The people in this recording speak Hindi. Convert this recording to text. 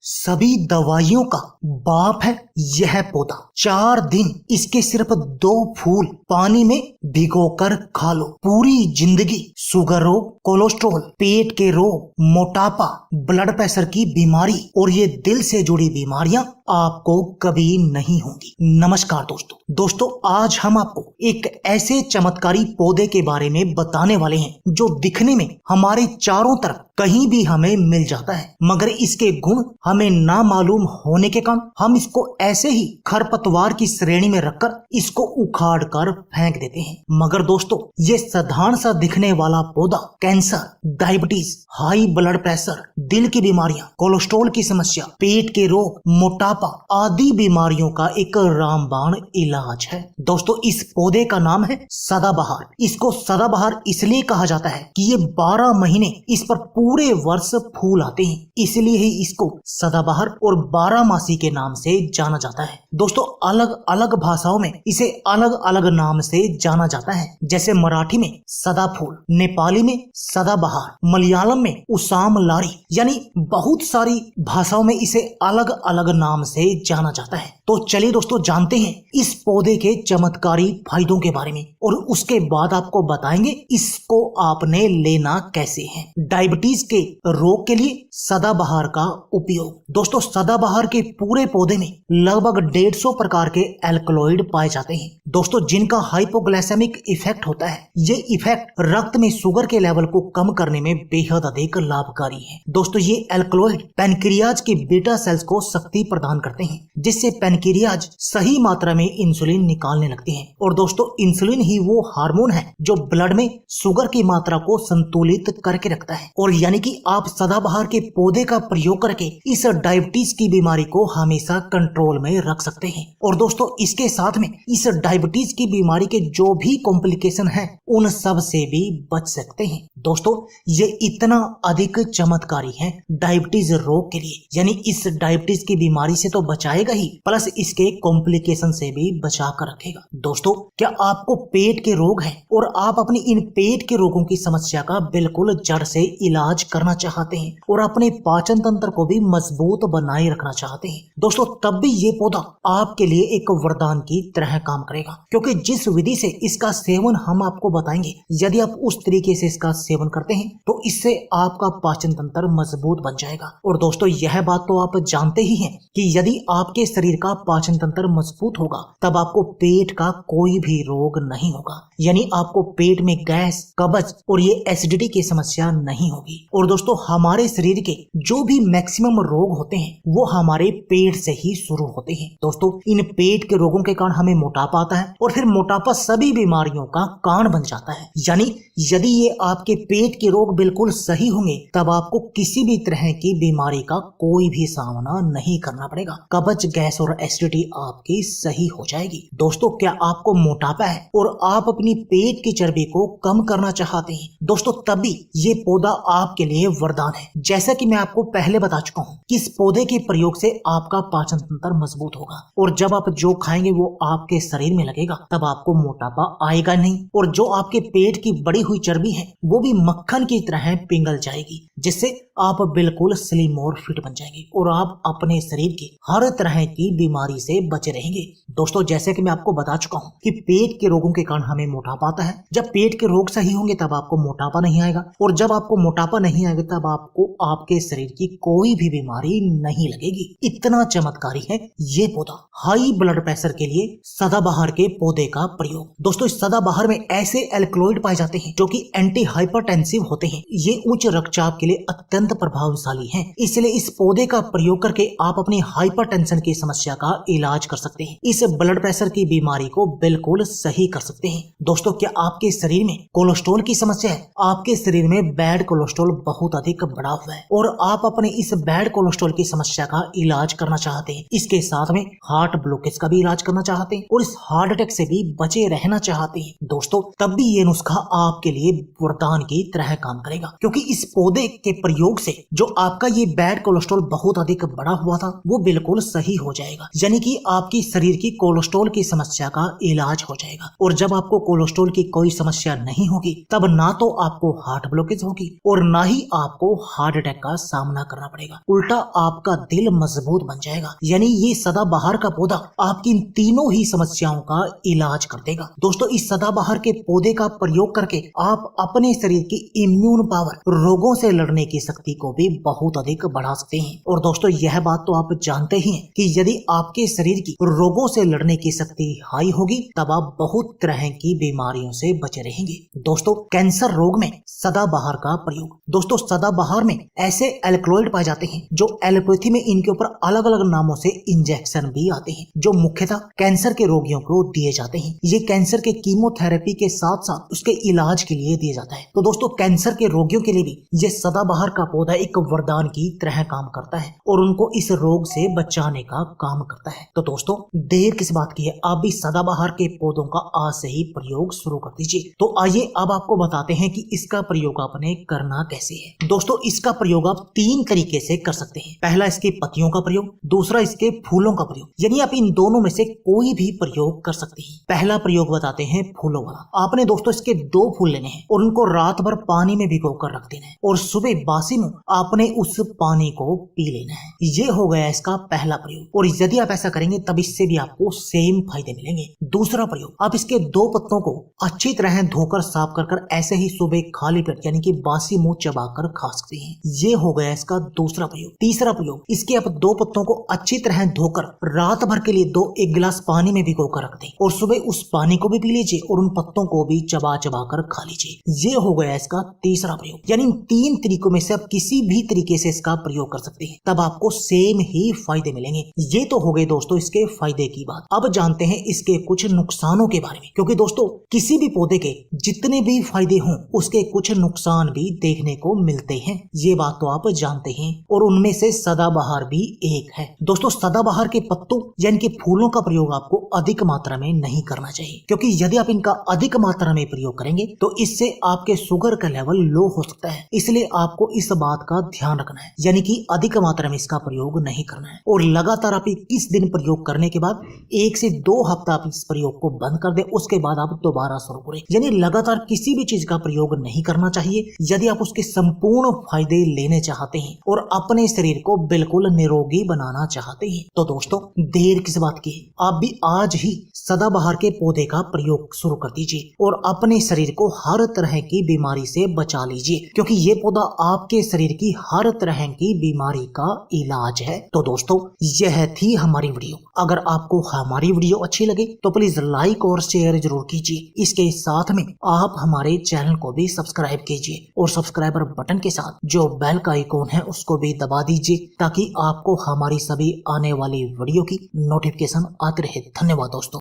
सभी दवाइयों का बाप है यह पौधा। 4 दिन इसके सिर्फ 2 फूल पानी में भिगोकर खा लो, पूरी जिंदगी शुगर रोग, कोलेस्ट्रॉल, पेट के रोग, मोटापा, ब्लड प्रेशर की बीमारी और ये दिल से जुड़ी बीमारियां आपको कभी नहीं होंगी। नमस्कार दोस्तों, आज हम आपको एक ऐसे चमत्कारी पौधे के बारे में बताने वाले हैं जो दिखने में हमारे चारों तरफ कहीं भी हमें मिल जाता है, मगर इसके गुण हमें ना मालूम होने के कारण हम इसको ऐसे ही खरपतवार की श्रेणी में रखकर इसको उखाड़ कर फेंक देते हैं। मगर दोस्तों, ये साधारण सा दिखने वाला पौधा cancer, diabetes, high blood pressure, दिल की बीमारियां, कोलेस्ट्रॉल की समस्या, पेट के रोग, मोटापा आदि बीमारियों का एक रामबाण इलाज है। दोस्तों, इस पौधे का नाम है सदाबहार। इसको सदाबहार इसलिए कहा जाता है कि ये 12 महीने इस पर पूरे वर्ष फूल आते हैं, इसलिए ही इसको सदाबहार और 12 मासी के नाम से जाना जाता है। दोस्तों, अलग अलग भाषाओं में इसे अलग अलग नाम से जाना जाता है, जैसे मराठी में सदाफूल, नेपाली में सदाबहार, मलयालम में उसाम लारी, यानी बहुत सारी भाषाओं में इसे अलग अलग नाम से जाना जाता है। तो चलिए दोस्तों, जानते हैं इस पौधे के चमत्कारी फायदों के बारे में और उसके बाद आपको बताएंगे इसको आपने लेना कैसे है। डायबिटीज के रोग के लिए सदाबहार का उपयोग। दोस्तों, सदाबहार के पूरे पौधे में लगभग 150 प्रकार के एल्कलॉइड पाए जाते हैं, दोस्तों, जिनका हाइपोग्लाइसेमिक इफेक्ट होता है। ये इफेक्ट रक्त में शुगर के लेवल को कम करने में बेहद अधिक लाभकारी है। दोस्तों, ये एल्कलॉइड पैनक्रियाज की बीटा सेल्स को शक्ति प्रदान करते हैं, जिससे पैनक्रियाज सही मात्रा में इंसुलिन निकालने लगते हैं। और दोस्तों, इंसुलिन ही वो हार्मोन है जो ब्लड में शुगर की मात्रा को संतुलित करके रखता है। और यानी कि आप सदाबहार के पौधे का प्रयोग करके इस डायबिटीज की बीमारी को हमेशा कंट्रोल में रख सकते हैं। और दोस्तों, इसके साथ में इस डायबिटीज की बीमारी के जो भी कॉम्प्लिकेशन है उन सब से भी बच सकते हैं। दोस्तों, ये इतना अधिक चमत्कारी है डायबिटीज रोग के लिए, यानी इस डायबिटीज की बीमारी से तो बचाएगा ही, प्लस इसके कॉम्प्लिकेशन से भी बचा कर रखेगा। दोस्तों, क्या आपको पेट के रोग है और आप अपनी इन पेट के रोगों की समस्या का बिल्कुल जड़ से इलाज करना चाहते हैं और अपने पाचन तंत्र को भी मजबूत बनाए रखना चाहते हैं, दोस्तों, तब भी ये पौधा आपके लिए एक वरदान की तरह काम करेगा, क्योंकि जिस विधि से इसका सेवन हम आपको बताएंगे, यदि आप उस तरीके से इसका सेवन करते हैं तो इससे आपका पाचन तंत्र मजबूत बन जाएगा। और दोस्तों, यह बात तो आप जानते ही हैं कि यदि आपके शरीर का पाचन तंत्र मजबूत होगा तब आपको पेट का कोई भी रोग नहीं होगा, यानी आपको पेट में गैस, कब्ज और ये एसिडिटी की समस्या नहीं होगी। और दोस्तों, हमारे शरीर के जो भी मैक्सिमम रोग होते हैं वो हमारे पेट से ही शुरू होते हैं। दोस्तों, इन पेट के रोगों के कारण हमें मोटापा आता है और फिर मोटापा सभी बीमारियों का कारण बन जाता है। यानी यदि ये आपके पेट के रोग बिल्कुल सही होंगे तब आपको किसी भी तरह की बीमारी का कोई भी सामना नहीं करना पड़ेगा। कब्ज, गैस और एसिडिटी आपकी सही हो जाएगी। दोस्तों, क्या आपको मोटापा है और आप अपनी पेट की चर्बी को कम करना चाहते हैं, दोस्तों, तभी ये पौधा आपके लिए वरदान है। जैसा कि मैं आपको पहले बता चुका हूँ कि इस पौधे के प्रयोग से आपका पाचन तंत्र मजबूत होगा और जब आप जो खाएंगे वो आपके शरीर में लगेगा तब आपको मोटापा आएगा नहीं, और जो आपके पेट की बढ़ी हुई चर्बी है वो भी मक्खन की तरह पिघल जाएगी, जिससे आप बिल्कुल स्लिम और फिट बन जाएंगे और आप अपने शरीर की हर तरह की बीमारी से बचे रहेंगे। दोस्तों, जैसे कि मैं आपको बता चुका हूँ कि पेट के रोगों के कारण हमें मोटापा आता है। जब पेट के रोग सही होंगे तब आपको मोटापा नहीं आएगा, और जब आपको मोटापा नहीं आएगा तब आपको आपके शरीर की कोई भी बीमारी नहीं लगेगी। इतना चमत्कारी है ये पौधा। हाई ब्लड प्रेशर के लिए सदाबहार के पौधे का प्रयोग। दोस्तों, इस सदाबहार में ऐसे एल्कलॉइड पाए जाते हैं जो कि एंटी हाइपरटेंसिव होते हैं। ये उच्च रक्तचाप के लिए अत्यंत प्रभावशाली हैं, इसलिए इस पौधे का प्रयोग करके आप अपनी हाइपरटेंशन की समस्या का इलाज कर सकते हैं। इस ब्लड प्रेशर की बीमारी को बिल्कुल सही कर सकते हैं। दोस्तों, क्या आपके शरीर में कोलेस्ट्रॉल की समस्या है? आपके शरीर में बैड कोलेस्ट्रॉल बहुत अधिक बढ़ा हुआ है और आप अपने इस बैड कोलेस्ट्रॉल की समस्या का इलाज करना चाहते हैं, इसके साथ में हार्ट ब्लॉकेज का भी इलाज करना चाहते हैं और इस हार्ट अटैक से भी बचे रहना चाहते हैं, दोस्तों, तब भी ये नुस्खा आपके लिए वरदान की तरह काम करेगा, क्योंकि इस पौधे के प्रयोग से जो आपका ये बैड कोलेस्ट्रॉल बहुत अधिक बढ़ा हुआ था वो बिल्कुल सही हो जाएगा। यानी कि आपकी शरीर की कोलेस्ट्रॉल की समस्या का इलाज हो जाएगा। और जब आपको कोलेस्ट्रॉल की कोई समस्या नहीं होगी तब ना तो आपको हार्ट ब्लॉकेज होगी और ना ही आपको हार्ट अटैक का सामना करना पड़ेगा, उल्टा आपका दिल मजबूत बन जाएगा। यानी ये सदाबहार का पौधा आपकी इन तीनों ही समस्याओं का इलाज कर देगा। दोस्तों, इस सदाबहार के पौधे का प्रयोग करके आप अपने शरीर की इम्यून पावर, रोगों से लड़ने की शक्ति को भी बहुत अधिक बढ़ा सकते हैं। और दोस्तों, यह बात तो आप जानते ही हैं कि यदि आपके शरीर की रोगों से लड़ने की शक्ति हाई होगी तब आप बहुत तरह की बीमारियों से बचे रहेंगे। दोस्तों, कैंसर रोग में सदाबहार का प्रयोग। दोस्तों, सदाबहार में ऐसे एल्कलॉइड पाए जाते हैं जो एलोपैथी में इनके ऊपर अलग अलग नामों से इंजेक्शन भी आते हैं जो मुख्यतः कैंसर के रोगियों को दिए जाते हैं। ये कैंसर के कीमोथेरेपी के साथ साथ उसके इलाज के लिए दिया जाता है। तो दोस्तों, कैंसर के रोगियों के लिए भी ये सदाबहार का पौधा एक वरदान की तरह काम करता है और उनको इस रोग से बचाने का काम करता है। तो दोस्तों, देर किस बात की है, आप भी सदाबहार के पौधों का आज से ही प्रयोग शुरू कर दीजिए। तो आइए अब आपको बताते हैं कि इसका प्रयोग आपने करना कैसे है। दोस्तों, इसका प्रयोग आप 3 तरीके से कर सकते हैं। पहला इसके पत्तियों का प्रयोग, दूसरा इसके फूलों का प्रयोग, यानी आप इन दोनों में से कोई भी प्रयोग कर सकते हैं। पहला प्रयोग बताते हैं फूलों वाला। आपने दोस्तों इसके 2 फूल लेने हैं और उनको रात भर पानी में भिगो कर रख देना है और सुबह बासी में आपने उस पानी को पी लेना है। ये हो गया इसका पहला प्रयोग और यदि आप ऐसा करेंगे तब इससे भी आपको सेम फायदे मिलेंगे। दूसरा प्रयोग, आप इसके 2 पत्तों को अच्छी तरह धोकर साफ कर ऐसे ही सुबह खाली पेट यानी कि बासी मुंह चबाकर खा सकते हैं। ये हो गया इसका दूसरा प्रयोग। तीसरा प्रयोग, इसके आप 2 पत्तों को अच्छी तरह धोकर रात भर के लिए 1 गिलास पानी में भिगो कर रख दें और सुबह उस पानी को भी पी लीजिए और उन पत्तों को भी चबा कर खा लीजिए। ये हो गया इसका तीसरा प्रयोग। यानी इन 3 तरीकों में से आप किसी भी तरीके से इसका प्रयोग कर सकते हैं, तब आपको सेम ही फायदे मिलेंगे। ये तो हो गए दोस्तों इसके फायदे की बात। अब जानते हैं इसके कुछ नुकसानों के बारे में, क्योंकि दोस्तों किसी भी पौधे के जितने भी फायदे हों उसके कुछ नुकसान भी देखने को मिलते हैं। ये बात तो आप जानते हैं और उनमें से सदाबहार भी एक है। दोस्तों, सदाबहार के पत्तों यानी कि फूलों का प्रयोग आपको अधिक मात्रा में नहीं करना चाहिए, क्योंकि यदि आप इनका अधिक मात्रा में प्रयोग करेंगे तो इससे आपके शुगर का लेवल लो हो सकता है। इसलिए आपको इस बात का ध्यान रखना है, यानी कि अधिक मात्रा में इसका प्रयोग नहीं करना है। और लगातार आप 21 दिन प्रयोग करने के बाद 1 से 2 हफ्ता आप इस प्रयोग को बंद कर दें, उसके बाद आप दोबारा शुरू करें। यानी लगातार किसी भी चीज का प्रयोग नहीं करना चाहिए यदि आप उसके संपूर्ण फायदे लेने चाहते हैं और अपने शरीर को बिल्कुल निरोगी बनाना चाहते हैं। तो दोस्तों, देर किस बात की है, आप भी आज ही सदाबहार के पौधे का प्रयोग शुरू कर दीजिए और अपने शरीर को हर तरह की बीमारी से बचा लीजिए, क्योंकि ये पौधा आपके शरीर की हर तरह की बीमारी का इलाज है। तो दोस्तों, यह थी हमारी वीडियो। अगर आपको हमारी वीडियो अच्छी लगे तो प्लीज लाइक और शेयर जरूर कीजिए। इसके साथ में आप हमारे चैनल को भी सब्सक्राइब कीजिए और सब्सक्राइबर बटन के साथ जो बेल का आइकॉन है उसको भी दबा दीजिए ताकि आपको हमारी सभी आने वाली वीडियो की नोटिफिकेशन आती रहे। धन्यवाद दोस्तों।